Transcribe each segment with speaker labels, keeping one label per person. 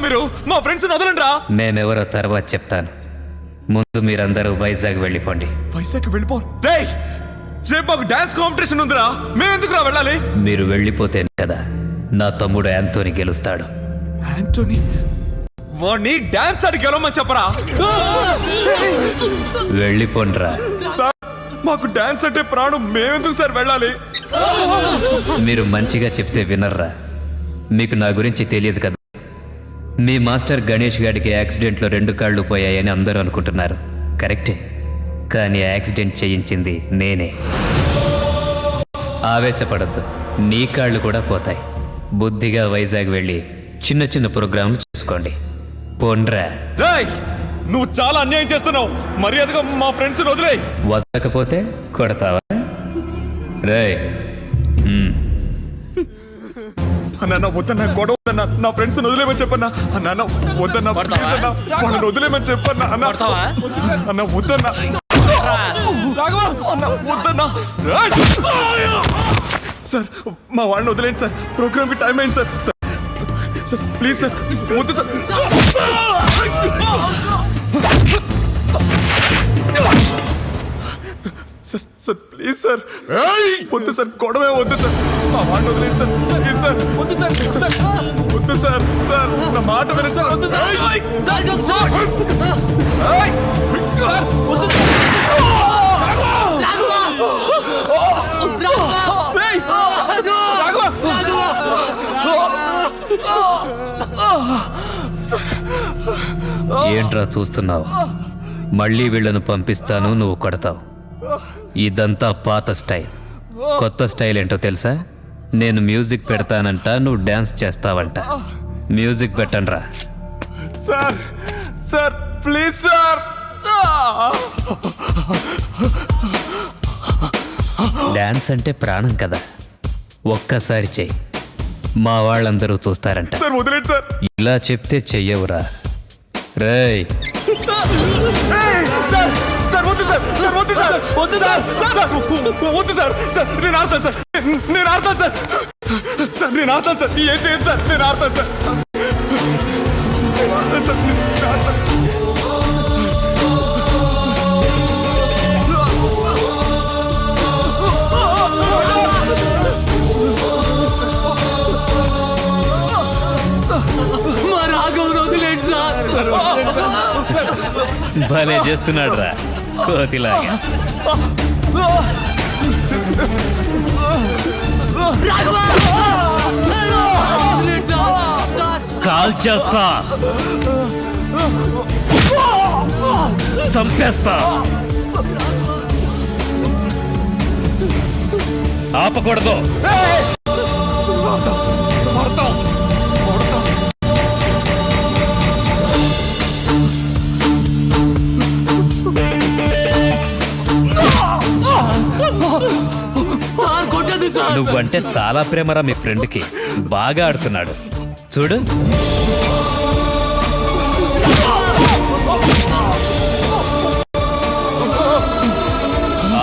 Speaker 1: మీరు? మా ఫ్రెండ్స్ వదలండి రా.
Speaker 2: మేమెవరో తర్వాత చెప్తాను, ముందు మీరందరూ వైజాగ్ వెళ్ళిపోండి.
Speaker 1: వైజాగ్ వెళ్ళిపో. రేపు మాకు డాన్స్ కాంపిటీషన్ ఉందిరా, మేమెందుకు రా వెళ్ళాలి?
Speaker 2: మీరు వెళ్ళిపోతే కదా నా తమ్ముడు యాంథోనీ గెలుస్తాడు.
Speaker 1: యాంటోనీ వాడిని డాన్స్ ఆడి గెలవమని చెప్పరా.
Speaker 2: వెళ్ళిపోండ్రా.
Speaker 1: సార్ మాకు డాన్స్ అంటే ప్రాణం, మేమెందుకు సార్ వెళ్ళాలి?
Speaker 2: మీరు మంచిగా చెప్తే వినర్రా. మీకు నా గురించి తెలియదు కదా. మీ మాస్టర్ గణేష్ గారికి యాక్సిడెంట్లో 2 కాళ్ళు పోయాయని అందరూ అనుకుంటున్నారు. కరెక్టే, కానీ యాక్సిడెంట్ చేయించింది నేనే. ఆవేశపడద్దు, నీ కాళ్ళు కూడా పోతాయి. బుద్ధిగా వైజాగ్ వెళ్ళి చిన్న చిన్న ప్రోగ్రాంలు చూసుకోండి. పోండ్రా.
Speaker 1: నువ్వు చాలా అన్యాయం చేస్తున్నావు. మర్యాదగా మా ఫ్రెండ్స్ వదిలే.
Speaker 2: వదలకపోతే కొడతావా? రేయ్
Speaker 1: అన్న వద్దన్నా, గొడవ వద్దన్నా, నా ఫ్రెండ్స్ వదిలేమని చెప్పన్నా. అన్న వద్దన్నా, వాళ్ళని వదిలేమని చెప్పన్నా. అన్న వద్దన్నా, అన్న వద్దన్నా. సార్ మా వాళ్ళని వదిలేండి సార్, ప్రోగ్రామ్కి టైం అయింది సార్. సార్ ప్లీజ్ సార్, వద్దు సార్. సార్ ప్లీజ్ సార్, వద్దు సార్, గొడవే వద్దు సార్. మా మాట వదిలేదు సార్, ప్లీజ్ సార్. వద్దు సార్, వద్దు సార్. సార్ నా మాట వినండి సార్. వద్దు సార్.
Speaker 2: ఏంట్రా చూస్తున్నావు? మళ్ళీ వీళ్ళను పంపిస్తాను, నువ్వు కొడతావు. ఇదంతా పాత స్టైల్. కొత్త స్టైల్ ఏంటో తెలుసా? నేను మ్యూజిక్ పెడతానంట, నువ్వు డాన్స్ చేస్తావంట. మ్యూజిక్ పెట్టండ్రా.
Speaker 1: Sir sir please sir.
Speaker 2: Dance అంటే ప్రాణం కదా, ఒక్కసారి చెయ్యి, మా వాళ్ళందరూ చూస్తారంట.
Speaker 1: సార్ వదిలేండి సార్.
Speaker 2: ఇలా చెప్తే చెయ్యవురా. రేయ్
Speaker 1: సార్ సార్ వద్దు సార్, సార్ వద్దు సార్, వద్దు సార్, సార్ వద్దు సార్. సార్ నేను ఆడతాను సార్, నేను ఆడతాను సార్. సార్ నేను ఆడతాను సార్, ఏం చేయను సార్, నేను ఆడతాను సార్.
Speaker 2: భలే చేస్తున్నాడు రా కోతిలాగా. కాల్ చేస్తా, చంపేస్తా. ఆపకూడదు. నువ్వంటే చాలా ప్రేమరా మీ ఫ్రెండ్కి. బాగా ఆడుతున్నాడు చూడు.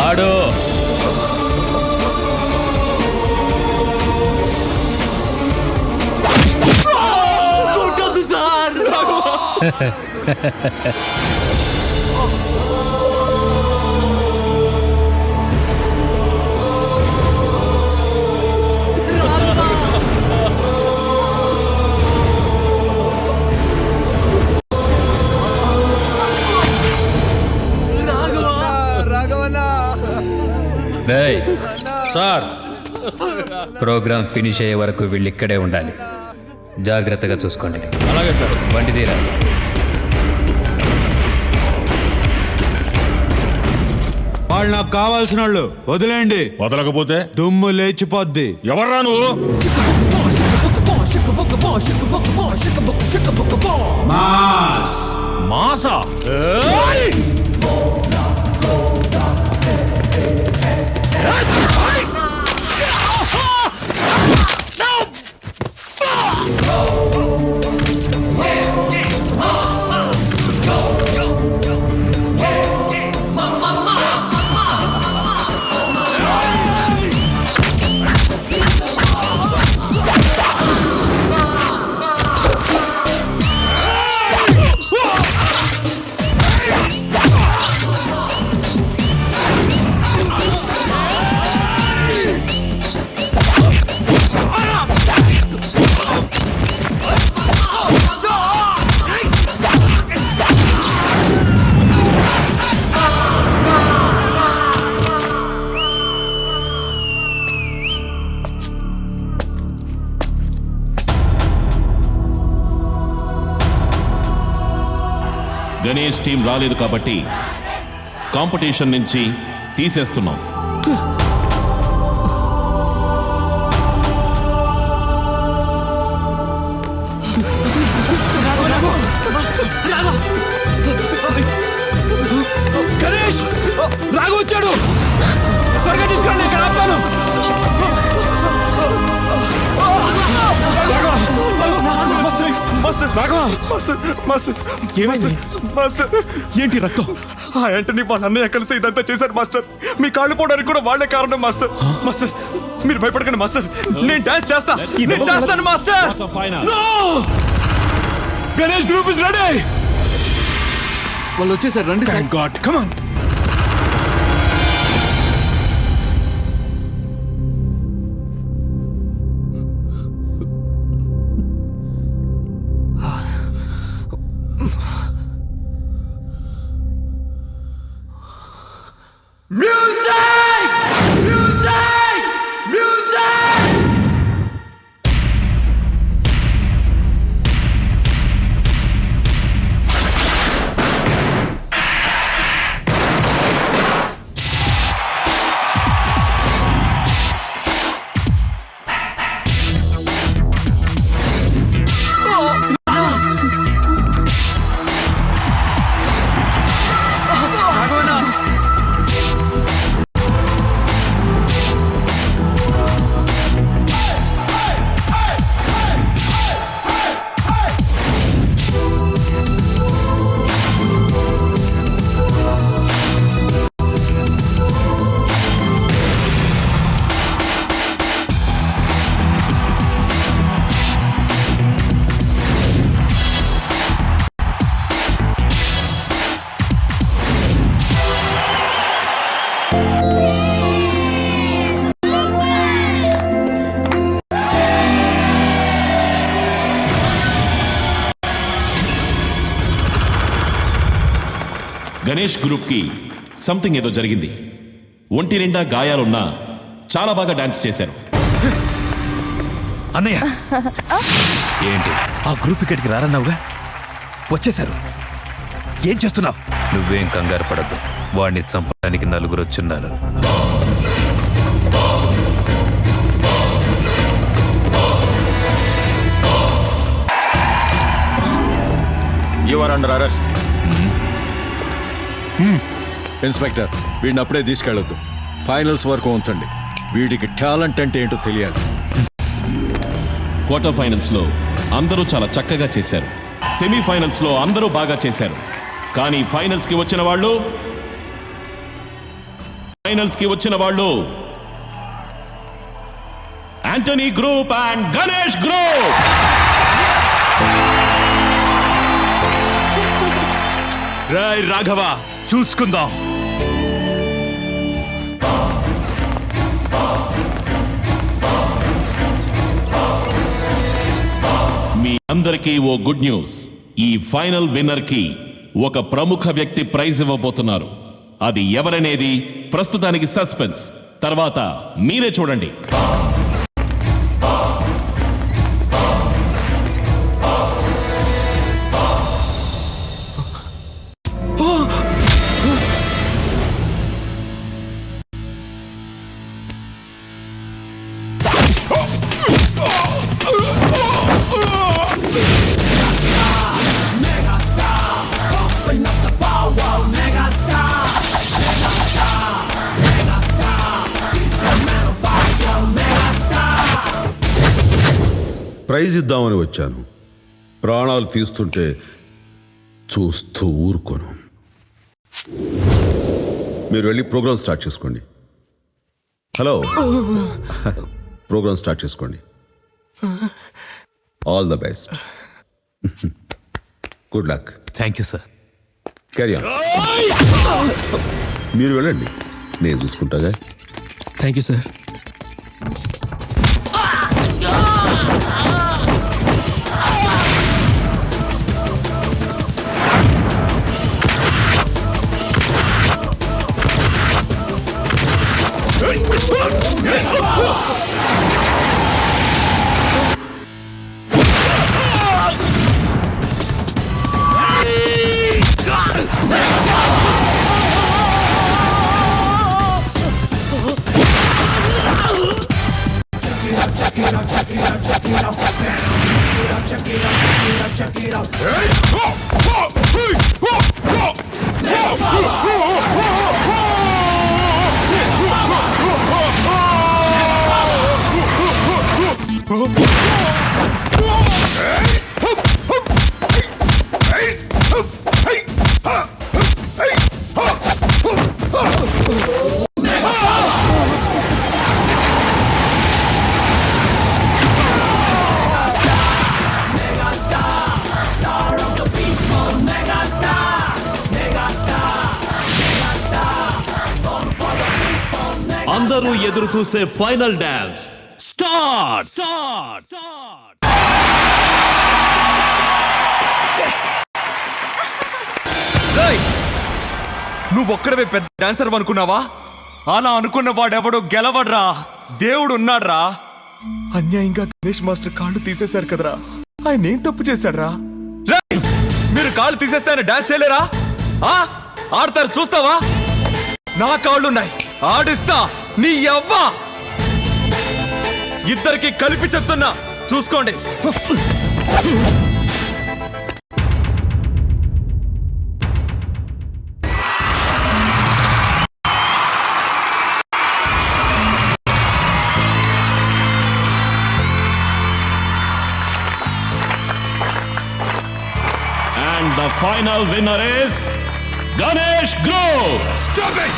Speaker 2: ఆడు. సార్
Speaker 1: సార్
Speaker 2: ప్రోగ్రామ్ ఫినిష్ అయ్యే వరకు వీళ్ళు ఇక్కడే ఉండాలి. జాగ్రత్తగా చూసుకోండి.
Speaker 1: అలాగే సార్.
Speaker 2: బండి తీరా.
Speaker 3: వాళ్ళు నాకు కావాల్సిన వాళ్ళు, వదిలేండి.
Speaker 4: వదలకపోతే
Speaker 3: దుమ్ము లేచిపోద్ది.
Speaker 4: ఎవర్రా నువ్వు? మాసా? గణేష్ టీం రాలేదు కాబట్టి కాంపిటీషన్ నుంచి తీసేస్తున్నాం.
Speaker 1: గణేష్ రాఘవ వచ్చాడు, త్వరగా తీసుకురండి, ఇక్కడ ఆపుతాను. ఏంటి రక్తం? ఆ యాంటనీ వాళ్ళ అన్నయ్య కలిసి ఇదంతా చేశారు మాస్టర్. మీ కాళ్ళు పోవడానికి కూడా వాళ్ళే కారణం మాస్టర్. మాస్టర్ మీరు భయపడకండి మాస్టర్, నేను డాన్స్ చేస్తా, నేను చేస్తాను master. No! Ganesh group is ready.
Speaker 5: వాళ్ళు వచ్చేసారు, రండి.
Speaker 1: Thank God. Come on.
Speaker 4: Ganesh group కి సంథింగ్ ఏదో జరిగింది. ఒంటి నిండా గాయాలున్నా చాలా బాగా డాన్స్ చేశారు.
Speaker 1: అన్నయ్య ఏంటి ఆ గ్రూప్ ఇక్కడికి రారన్నావుగా, వచ్చేశారు. ఏం చేస్తున్నావు?
Speaker 6: నువ్వేం కంగారు పడద్దు, వాడిని చంపడానికి నలుగురు వచ్చున్నారు.
Speaker 7: You are under arrest. Inspector, వీడిని అప్పుడే తీసుకెళ్ళొద్దు, ఫైనల్స్ వరకు ఉంచండి. వీడికి టాలెంట్ అంటే ఏంటో తెలియాలి.
Speaker 4: క్వార్టర్ ఫైనల్స్ లో అందరూ చాలా చక్కగా చేశారు, సెమీఫైనల్స్ లో అందరూ బాగా చేశారు. కానీ ఫైనల్స్ కి వచ్చిన వాళ్ళు Antony group and Ganesh group.
Speaker 1: Roy Raghava, చూసుకుందాం.
Speaker 4: మీ అందరికీ ఓ గుడ్ న్యూస్. ఈ ఫైనల్ విన్నర్ కి ఒక ప్రముఖ వ్యక్తి ప్రైజ్ ఇవ్వబోతున్నారు. అది ఎవరనేది ప్రస్తుతానికి సస్పెన్స్, తర్వాత మీరే చూడండి.
Speaker 8: ప్రైజ్ ఇద్దామని వచ్చాను, ప్రాణాలు తీస్తుంటే చూస్తూ ఊరుకోను. మీరు వెళ్ళి ప్రోగ్రామ్ స్టార్ట్ చేసుకోండి. హలో, ప్రోగ్రామ్ స్టార్ట్ చేసుకోండి. All the best. Good luck.
Speaker 6: Thank you sir.
Speaker 8: Carry on. మీరు వెళ్ళండి, నేను చూసుకుంటాగా.
Speaker 5: Thank you sir.
Speaker 4: అందరూ ఎదురు చూసే ఫైనల్ డాన్స్ స్టార్ట్.
Speaker 1: నువ్వు ఒక్కడవే పెద్ద డాన్సర్ అనుకున్నావా? అలా అనుకున్న వాడెవడో గెలవడ్రా, దేవుడు ఉన్నాడ్రా. అన్యాయంగా గణేష్ మాస్టర్ కాళ్ళు తీసేశారు కదరా, ఆయన ఏం తప్పు చేశాడ్రా? రేయ్, మీరు కాళ్ళు తీసేస్తే ఆయన డాన్స్ చేయలేరా? ఆడతారు చూస్తావా? నా కాళ్ళున్నాయి, ఆడిస్తా. నీ యవ్వా ఇద్దరికి కలిపి చెప్తున్నా, చూసుకోండి.
Speaker 4: And the final winner is Ganesh Group.
Speaker 1: Stop it!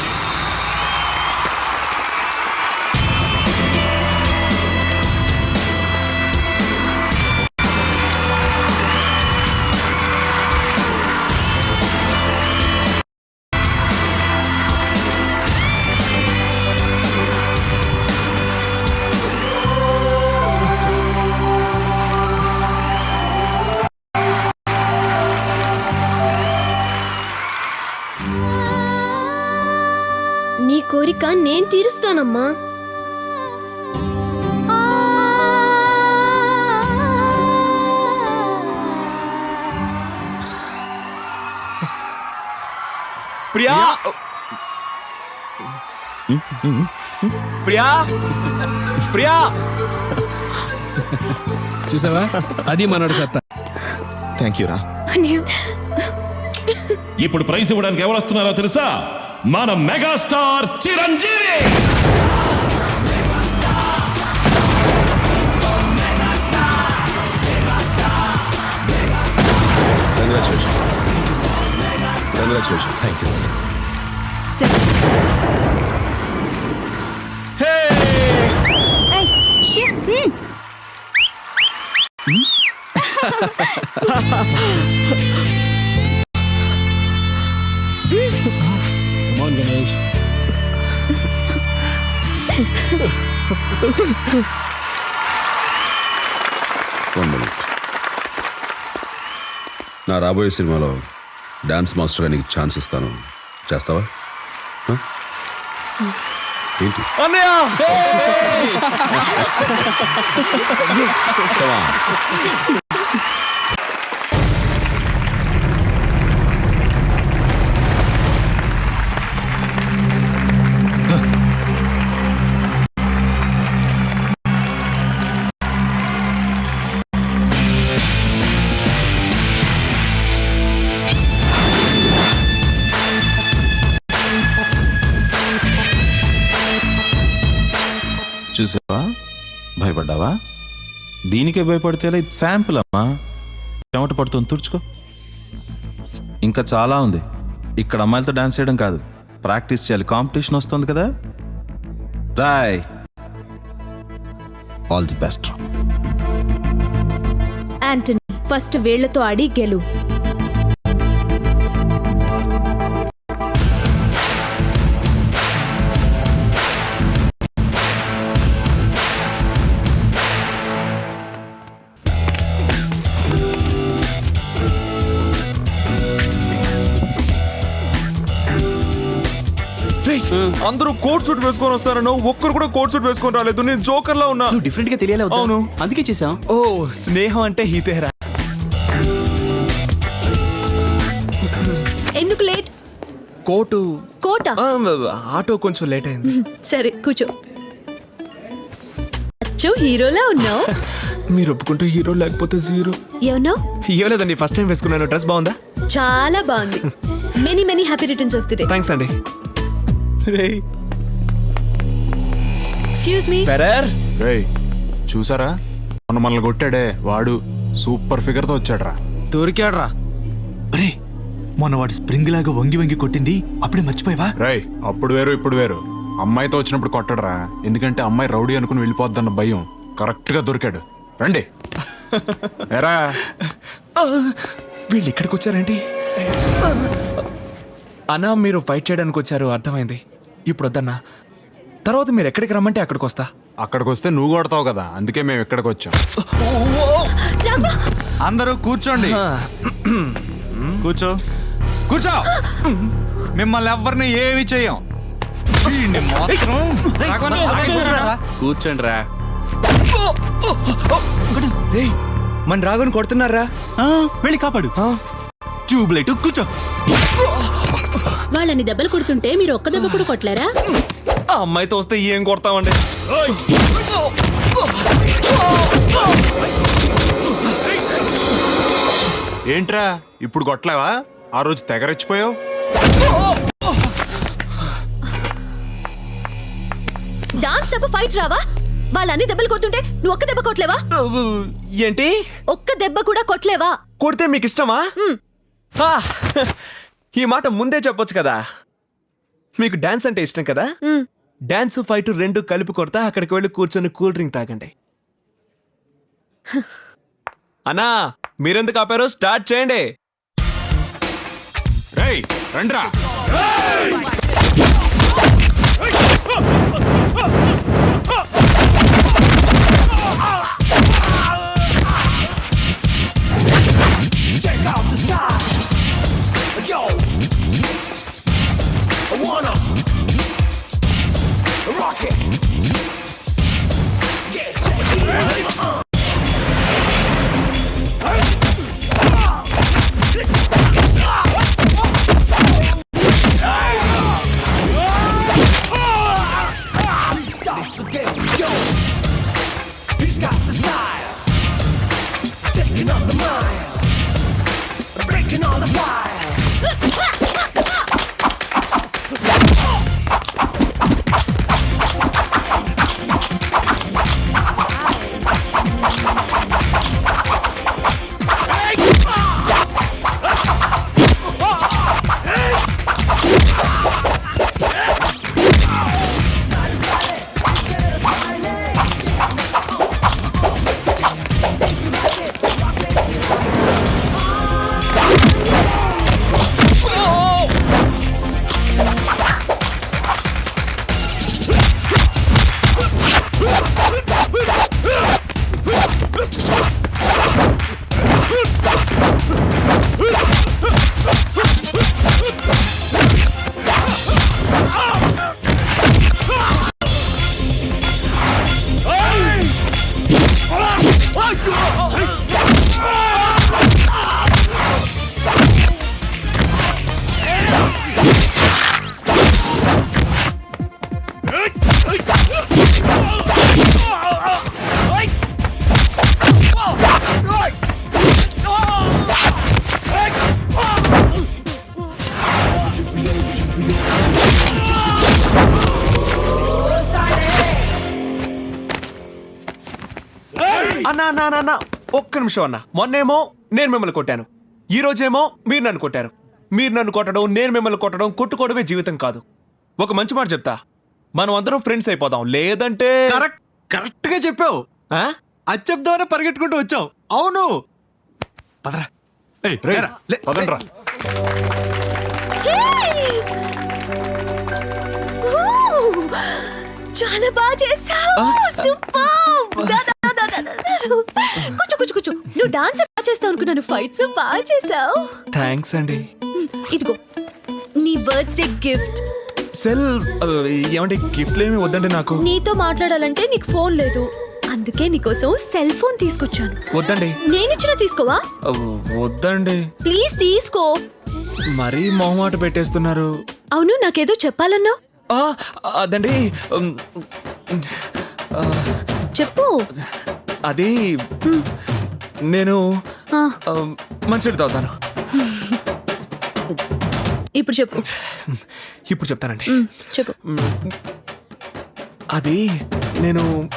Speaker 9: నీ కోరిక నేను తీరుస్తానమ్మా.
Speaker 1: ప్రియా, ప్రియా, ప్రియా,
Speaker 5: చూసావా, అది మనోడు సత్తా.
Speaker 1: థ్యాంక్ యూ రా.
Speaker 4: ఇప్పుడు ప్రైజ్ ఇవ్వడానికి ఎవరు వస్తున్నారో తెలుసా? మన megastar Chiranjeevi.
Speaker 8: Congratulations. Thank you sir.
Speaker 5: Come on, Ganesh.
Speaker 8: One minute. నా రాబోయే సినిమాలో డాన్స్ మాస్టర్గా నీకు ఛాన్స్ ఇస్తాను, చేస్తావా? ఏంటి?
Speaker 1: అన్నయ్య,
Speaker 10: చూసావా, భయపడ్డావా? దీనికే భయపడితే ఇది శాంపుల్ అమ్మా. చెమట పడుతుంది, తుడుచుకో. ఇంకా చాలా ఉంది. ఇక్కడ అమ్మాయిలతో డాన్స్ చేయడం కాదు, ప్రాక్టీస్ చేయాలి. కాంపిటీషన్ వస్తుంది కదా. Roy, all the best.
Speaker 9: Antony, first వేళ్లతో ఆడి గెలు.
Speaker 1: అందరూ కోట్ సూట్ వేసుకొని వస్తారను, ఒక్కరు కూడా కోట్ సూట్ వేసుకొని రాలేదు. నేను జోకర్ లా ఉన్నా.
Speaker 5: నువ్వు డిఫరెంట్ గా తెలియాలి.
Speaker 1: అవును,
Speaker 5: అందుకే చేసాం.
Speaker 1: ఓ, స్నేహం అంటే హీతేరా.
Speaker 9: ఎందుకు లేట్?
Speaker 1: కోటు
Speaker 9: కోట
Speaker 1: ఆటో కొంచెం లేట్ అయింది.
Speaker 9: సరే కూర్చో. అచ్చో హీరోలా ఉన్నావు.
Speaker 1: మీరు ఒప్పుకుంటే హీరో లేకపోతే జీరో.
Speaker 9: ఏమన్నా?
Speaker 1: ఏం లేదండి, ఫస్ట్ టైం వేసుకున్నాను. డ్రెస్ బాగుందా?
Speaker 9: చాలా బాగుంది. Many many happy returns of the day.
Speaker 1: Thanks అండి.
Speaker 9: Excuse me.
Speaker 3: రేయ్ చూసారా, మొన్న మనల్ని కొట్టాడే వాడు సూపర్ ఫిగర్ తో వచ్చాడ్రా.
Speaker 5: దొరికాడ్రా.
Speaker 11: అరే మొన్న వాడు స్ప్రింగ్ లాగా వంగి వంగి కొట్టింది అప్పుడే మర్చిపోయావా?
Speaker 3: రేయ్ అప్పుడు వేరు ఇప్పుడు వేరు. అమ్మాయితో వచ్చినప్పుడు కొట్టడరా, ఎందుకంటే అమ్మాయి రౌడీ అనుకుని వెళ్ళిపోద్దన్న భయం. కరెక్ట్ గా దొరికాడు. రండి. ఎరా
Speaker 1: వీళ్ళు ఇక్కడికి వచ్చారేంటి? అన్నా మీరు ఫైట్ చేయడానికి వచ్చారు, అర్థమైంది. ఇప్పుడు వద్దన్నా, తర్వాత మీరు ఎక్కడికి రమ్మంటే అక్కడికి వస్తా.
Speaker 3: అక్కడికి వస్తే నువ్వు కొడతావు కదా, అందుకే మేము ఇక్కడికి వచ్చాం. అందరూ కూర్చోండి. కూర్చో కూర్చో. మిమ్మల్ని ఎవరిని ఏమి చెయ్యం.
Speaker 5: కూర్చోండి రా.
Speaker 11: మన రాగుని కొడుతున్నారా? వెళ్ళి కాపాడు. ట్యూబ్లైట్ కూర్చో.
Speaker 9: వాళ్ళని దెబ్బలు కొడుతుంటే మీరు ఒక్క దెబ్బ కూడా కొట్టలేరా?
Speaker 1: ఆ అమ్మాయితో వస్తే ఏం కొడతామండి?
Speaker 3: ఏంట్రా ఇప్పుడు కొట్టలేవా? ఆ రోజు తెగరెచ్చిపోయావు.
Speaker 9: డాన్స్ దెబ్బ ఫైట్ రావా? వాళ్ళన్ని దెబ్బలు కొడుతుంటే నువ్వు ఒక్క దెబ్బ కొట్టలేవా?
Speaker 1: ఏంటి?
Speaker 9: ఒక్క దెబ్బ కూడా కొట్టలేవా?
Speaker 1: కొడితే మీకు ఇష్టమా? ఆ, ఈ మాట ముందే చెప్పొచ్చు కదా. మీకు డాన్స్ అంటే ఇష్టం కదా? డాన్స్ ఫైట్ రెండు కలిపి కొడతా. అక్కడికి వెళ్ళి కూర్చొని కూల్ డ్రింక్ తాగండి. అన్నా మీరెందుకు ఆపారు? స్టార్ట్ చేయండి.
Speaker 3: రేయ్ రండ్రా.
Speaker 1: అన్నా ఒక్క నిమిషం అన్నా. మొన్నేమో నేను మిమ్మల్ని కొట్టాను, ఈ రోజేమో మీరు నన్ను కొట్టారు. మీరు నన్ను కొట్టడం, నేను మిమ్మల్ని కొట్టడం, కొట్టుకోవడమే జీవితం కాదు. ఒక మంచి మాట చెప్తా, మనం అందరం ఫ్రెండ్స్ అయిపోదాం. లేదంటే
Speaker 11: కరెక్ట్ గా చెప్పావు.
Speaker 1: ఆ?
Speaker 11: అది చెప్దామని పరిగెట్టుకుంటూ వచ్చావు. అవును పదరా.
Speaker 3: పదండ్రా.
Speaker 9: చాలా బాగా చేసావు. సూపర్. కూర్చో. నువ్వు డాన్స్ బాగా చేస్తావు అనుకున్నాను. ఫైట్స్ బాగా చేసావు.
Speaker 1: థ్యాంక్స్ అండి.
Speaker 9: ఇదిగో నీ బర్త్డే గిఫ్ట్.
Speaker 1: సెల్ ఏమంటే గిఫ్ట్లు ఏమి వద్దండి నాకు.
Speaker 9: నీతో మాట్లాడాలంటే నీకు ఫోన్ లేదు, అందుకే నీకోసం సెల్ ఫోన్ తీసుకొచ్చాను.
Speaker 1: వద్దండి.
Speaker 9: నేనిచ్చినా తీసుకోవా?
Speaker 1: వద్దండి
Speaker 9: ప్లీజ్ తీసుకో.
Speaker 1: మరీ మొహమాట పెట్టేస్తున్నారు.
Speaker 9: అవును, నాకేదో చెప్పాలన్నావు.
Speaker 1: అదండి
Speaker 9: చెప్పు.
Speaker 1: అది నేను
Speaker 9: ఆ,
Speaker 1: మంచిది తాగుతాను.
Speaker 9: ఇప్పుడు చెప్పు.
Speaker 1: ఇప్పుడు చెప్తానండి.
Speaker 9: చెప్పు.
Speaker 1: అది నేను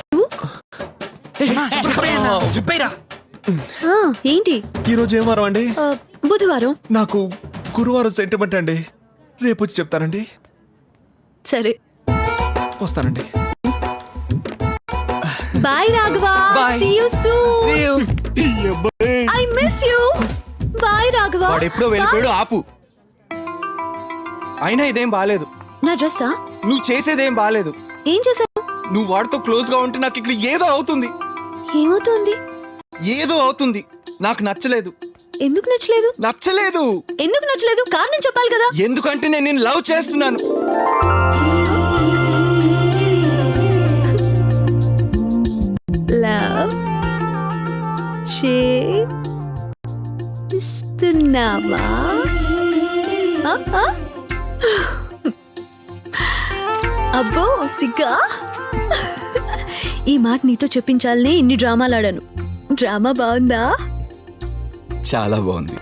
Speaker 9: ఆ, ఏంటి?
Speaker 1: ఈరోజు ఏం వారం అండి?
Speaker 9: బుధవారం.
Speaker 1: నాకు గురువారం సెంటిమెంట్ అండి. రేపు వచ్చి చెప్తానండి.
Speaker 9: సరే,
Speaker 1: వస్తానండి.
Speaker 9: Bye Raghava.
Speaker 1: Bye.
Speaker 9: See you soon. I miss you. Bye Raghava.
Speaker 5: వాడు ఎప్పుడో వెళ్ళిపోయాడు, ఆపు. అయినా ఇదేం బాలేదు.
Speaker 9: నా డ్రెస్సా?
Speaker 5: నువ్వు చేసేదేం బాలేదు.
Speaker 9: ఏం చేశావు?
Speaker 5: నువ్వు వాడితో క్లోజ్ గా ఉంటే నాకు ఇక్కడ ఏదో అవుతుంది.
Speaker 9: ఏమవుతుంది?
Speaker 5: ఏదో అవుతుంది. నాకు నచ్చలేదు.
Speaker 9: ఎందుకు నచ్చలేదు?
Speaker 5: నచ్చలేదు.
Speaker 9: ఎందుకు నచ్చలేదు? కారణం చెప్పాలి కదా.
Speaker 5: ఎందుకంటే నేను నిన్ను లవ్ చేస్తున్నాను.
Speaker 9: లవ్ చేస్తున్నావా? ఆ, ఆ? అబ్బో సిగ్గా. ఈ మాట నీతో చెప్పించాలనే ఇన్ని డ్రామాలు ఆడాను. డ్రామా బాగుందా?
Speaker 5: చాలా బాగుంది.